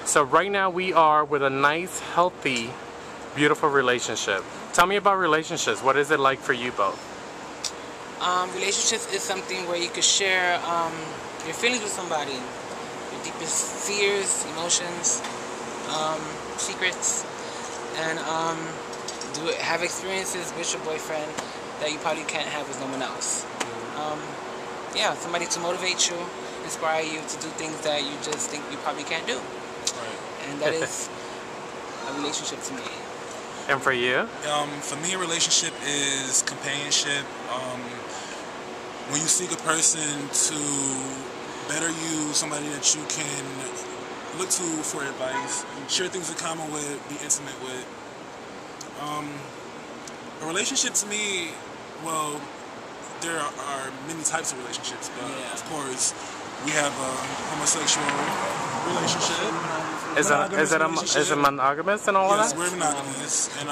So right now we are with a nice, healthy, beautiful relationship. Tell me about relationships. What is it like for you both? Relationships is something where you could share your feelings with somebody, your deepest fears, emotions, secrets, and have experiences with your boyfriend that you probably can't have with no one else. Yeah, somebody to motivate you, inspire you to do things that you just think you probably can't do. Right. And that is a relationship to me. And for you? For me, a relationship is companionship. When you seek a person to better you, somebody that you can look to for advice, share things in common with, be intimate with. A relationship to me, well, there are many types of relationships, but of course, we have a homosexual relationship. Is it monogamous and all of that? Yes, we're monogamous, and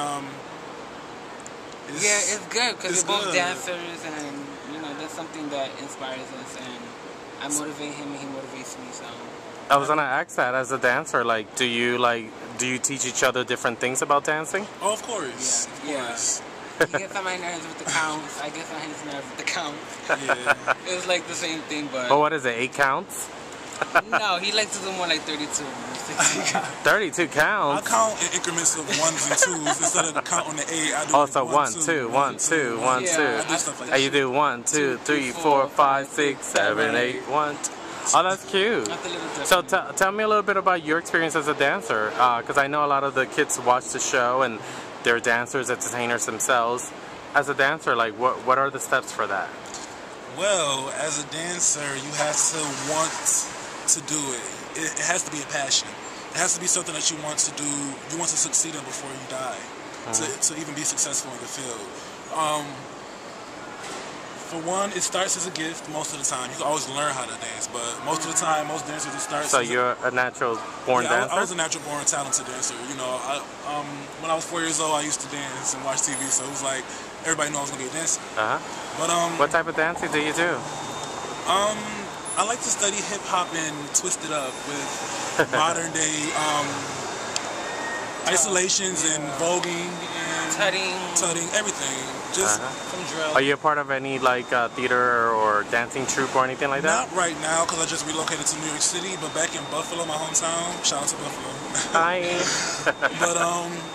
it's good because we're both dancers, and you know that's something that inspires us, and I motivate him, and he motivates me. So I was gonna ask that, as a dancer, do you teach each other different things about dancing? Oh, of course. Yeah. Of course. He gets on my nerves with the counts. I get on his nerves with the counts. Yeah. It's like the same thing, but what is it? 8 counts? no, he likes to do more like 32. 32 counts. I count in increments of ones and twos instead of counting the 8. I do Also 1, 2, 1, 2, 1, 2. I do stuff like that. You do 1, 2, 3, 4, 5, 6, 7, 8, 1. Oh, that's cute. So tell me a little bit about your experience as a dancer, because I know a lot of the kids watch the show and they're dancers, entertainers themselves. As a dancer, what are the steps for that? Well, as a dancer, you have to want to do it. It has to be a passion. It has to be something that you want to do. You want to succeed in before you die, to even be successful in the field. For one, it starts as a gift most of the time. You can always learn how to dance, but most of the time, most dancers, it starts. So you're a natural born dancer? I was a natural born talented dancer. You know, when I was 4 years old, I used to dance and watch TV, so it was like everybody knew I was gonna be a dancer. But what type of dancing do you do? I like to study hip hop and twist it up with modern day isolations and voguing and tutting, everything. Just some drill. Are you a part of any theater or dancing troupe or anything like that? Not right now, because I just relocated to New York City, but back in Buffalo, my hometown. Shout out to Buffalo. Hi. But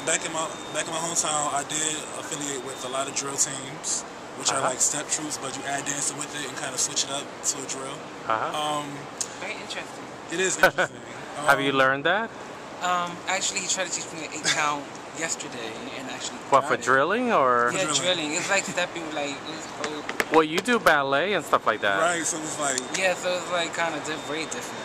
back in my hometown, I did affiliate with a lot of drill teams, which are like step troops, but you add dancing with it and kind of switch it up to a drill. Very interesting. It is interesting. Have you learned that? Actually, he tried to teach me the 8 count yesterday, and actually. What, for drilling or? Yeah, drilling. It's like stepping, Well, you do ballet and stuff like that. Right, so it's like. Yeah, so it's like kind of very different.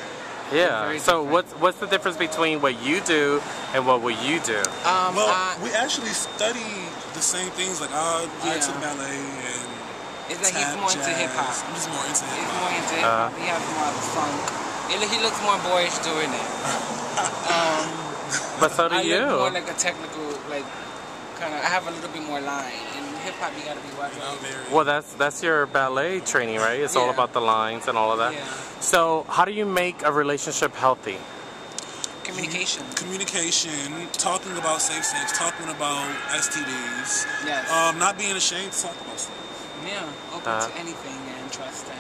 Yeah. So what's the difference between what you do and what will you do? Well, we actually study the same things. Like I took ballet and. It's like he's more into hip hop. I'm just more into hip hop. He's more into hip hop. He has more of the funk. He looks more boyish doing it. But so do you. I look more like a technical, I have a little bit more line. In hip hop, you gotta be watching. Well, that's your ballet training, right? It's all about the lines and all of that. Yeah. So how do you make a relationship healthy? Communication. Communication, talking about safe sex, talking about STDs. Yes. Not being ashamed to talk about stuff. Yeah, open to anything and trusting.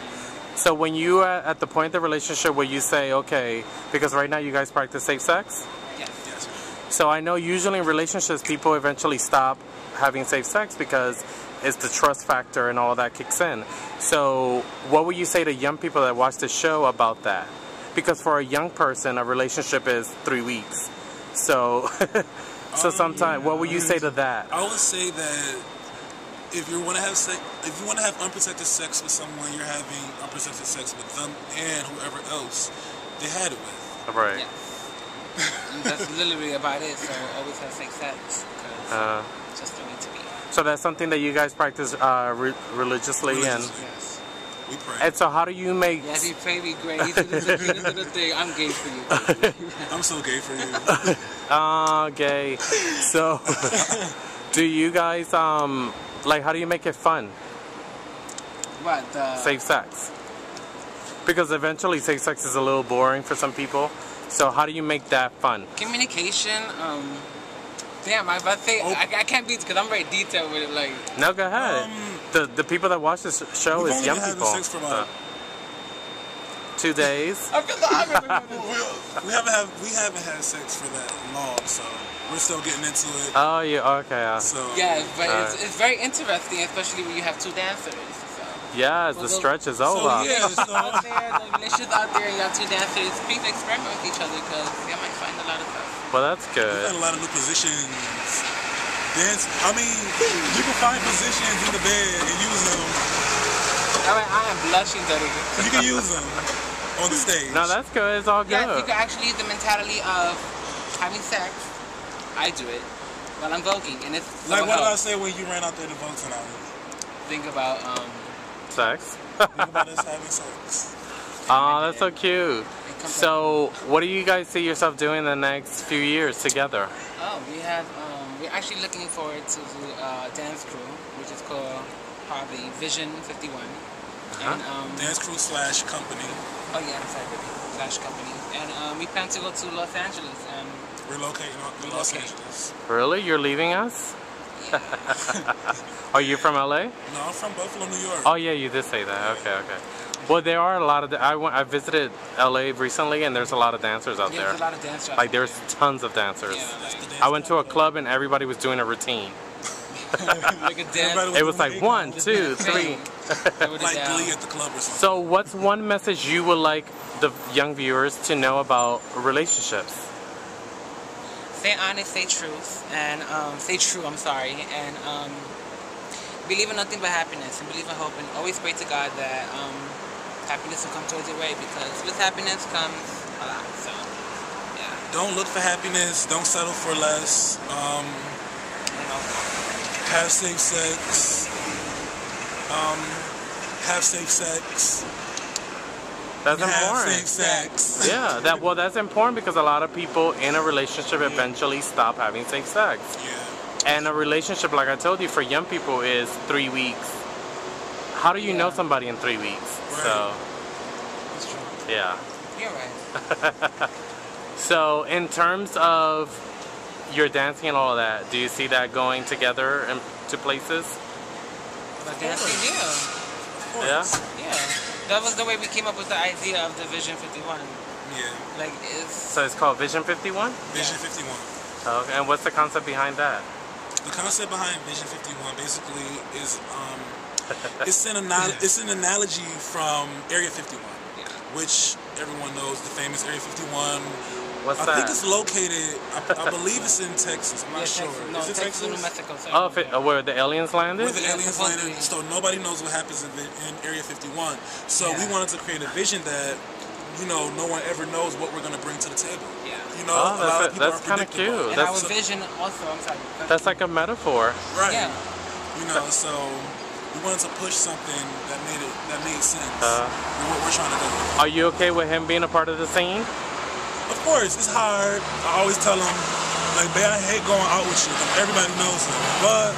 So when you are at the point of the relationship where you say, okay, because right now you guys practice safe sex? Yes. Yes. So I know usually in relationships people eventually stop having safe sex because it's the trust factor and all that kicks in. So what would you say to young people that watch the show about that? Because for a young person, a relationship is 3 weeks. So, sometimes, what would you say to that? I would say that if you want to have unprotected sex with someone, you're having unprotected sex with them and whoever else they had it with. Right. Yeah. That's literally about it. So always have safe sex because it's just the way to be. So that's something that you guys practice religiously and. Yes. We pray. And so how do you make? Yes, he pray me great. He's into the thing. I'm gay for you. I'm so gay for you. Gay. So, do you guys how do you make it fun? What? Safe sex. Because eventually safe sex is a little boring for some people. So how do you make that fun? Communication. Damn, I was about to say I can't be because I'm very detailed with it. Like, No, go ahead. The people that watch this show We've is only young been having people. sex for about 2 days. I feel like we haven't had sex for that long, so we're still getting into it. Oh, yeah. Okay. So yeah, but it's very interesting, especially when you have two dancers. So. Yes, the stretch is over. yeah, so Out there, the relationships out there, and you have two dancers. Please experiment with each other because you might find a lot of stuff. Well, that's we good. got a lot of new positions. Dance. I mean, you can find positions in the bed and use them. I am blushing, Daddy. You can use them on the stage. No, that's good. It's all good. Yes, you can actually use the mentality of having sex. I do it while I'm voguing, and it's Like, what did I say when you ran out there to vote tonight? think about Sex. Think about us having sex. Oh, that's so cute. So, what do you guys see yourself doing the next few years together? we're actually looking forward to the dance crew, which is called probably Vision 51. And Dance crew / company. oh yeah, exactly. / company. And we plan to go to Los Angeles and Relocating to Los Angeles. Really? You're leaving us? yeah. Are you from LA? No, I'm from Buffalo, New York. Oh, yeah, you did say that. Okay. Well, there are a lot of... I visited LA recently, and there's a lot of dancers out Yeah, there. there's a lot of dance shops. Like, there's tons of dancers. Yeah, That's the like, dance I went to a capital. club, and everybody was doing a routine. like a dance. Everybody It was like 1, 2, 3. Like Glee at the club or something. So, what's one message you would like the young viewers to know about relationships? Stay honest, stay truth, and stay true. I'm sorry, and believe in nothing but happiness, and believe in hope, and always pray to God that happiness will come towards your way because with happiness comes a lot. So, yeah. Don't look for happiness. Don't settle for less. You know, Have safe sex. Have safe sex. That's Have important. safe sex. Yeah, that's important because a lot of people in a relationship eventually stop having safe sex. Yeah. And a relationship, like I told you, for young people is 3 weeks. How do you know somebody in 3 weeks? So, it's true. yeah. You're right. So, in terms of your dancing and all that, do you see that going together to places? But dancing, Yeah? yeah. That was the way we came up with the idea of the Vision 51. Yeah. Like, it's So it's called Vision 51? Vision 51. Okay, and what's the concept behind that? The concept behind Vision 51 basically is it's an analogy from Area 51, yeah. which everyone knows, the famous Area 51. What's I that? think it's located. I believe it's in Texas. I'm not sure. No, Is it Texas, New Texas? Mexico. Sorry. Oh, where the aliens landed? Where the Yeah, aliens supposedly. landed, so nobody knows what happens in Area 51. So we Yeah. wanted to create a vision that, no one ever knows what we're going to bring to the table. Yeah. Oh, A lot of people that's are kinda predictable. cute. And That's- our vision also, I'm sorry. That's like a metaphor. Right. Yeah. So we wanted to push something that made sense Uh. with what we're trying to do. Are you okay with him being a part of the scene? Of course, it's hard. I always tell him, like, babe, I hate going out with you. Everybody knows it. But,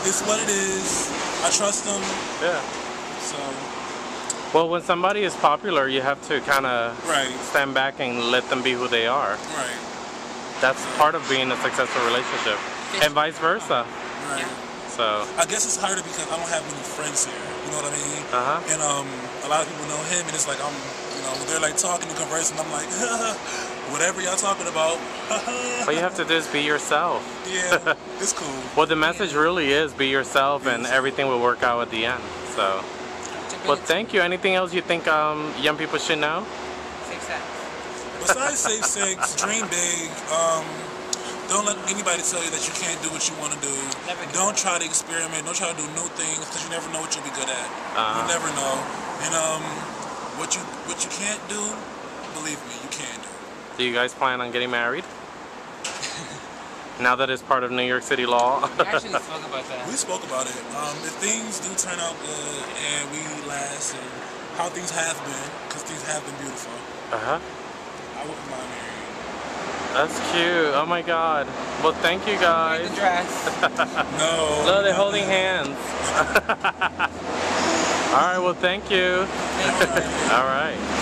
it's what it is. I trust him. Yeah. So, Well, when somebody is popular, you have to kind of right, stand back and let them be who they are. right, That's part of being a successful relationship, and vice versa. right. So, I guess it's harder because I don't have many friends here. You know what I mean? uh-huh. And a lot of people know him, and it's like when they're like talking and conversing, I'm like, whatever y'all talking about. All you have to do is be yourself. Yeah, it's cool. Well, the message really is be yourself, and everything will work out at the end. So, well, thank you. Anything else you think young people should know? Safe sex. Besides safe sex, dream big. Don't let anybody tell you that you can't do what you want to do. Never give Don't up. try to experiment. Don't try to do new things because you never know what you'll be good at. Uh-huh. You never know. And what you can't do, believe me, you can do. Do you guys plan on getting married? Now that it's part of New York City law? We actually spoke about that. We spoke about it. If things do turn out good and we last, and how things have been, because things have been beautiful, Uh-huh. I wouldn't mind marrying. That's cute. Oh my God. Well, thank you guys. The dress. No. Look, they're holding hands. All right, well, thank you. Thank you. All right.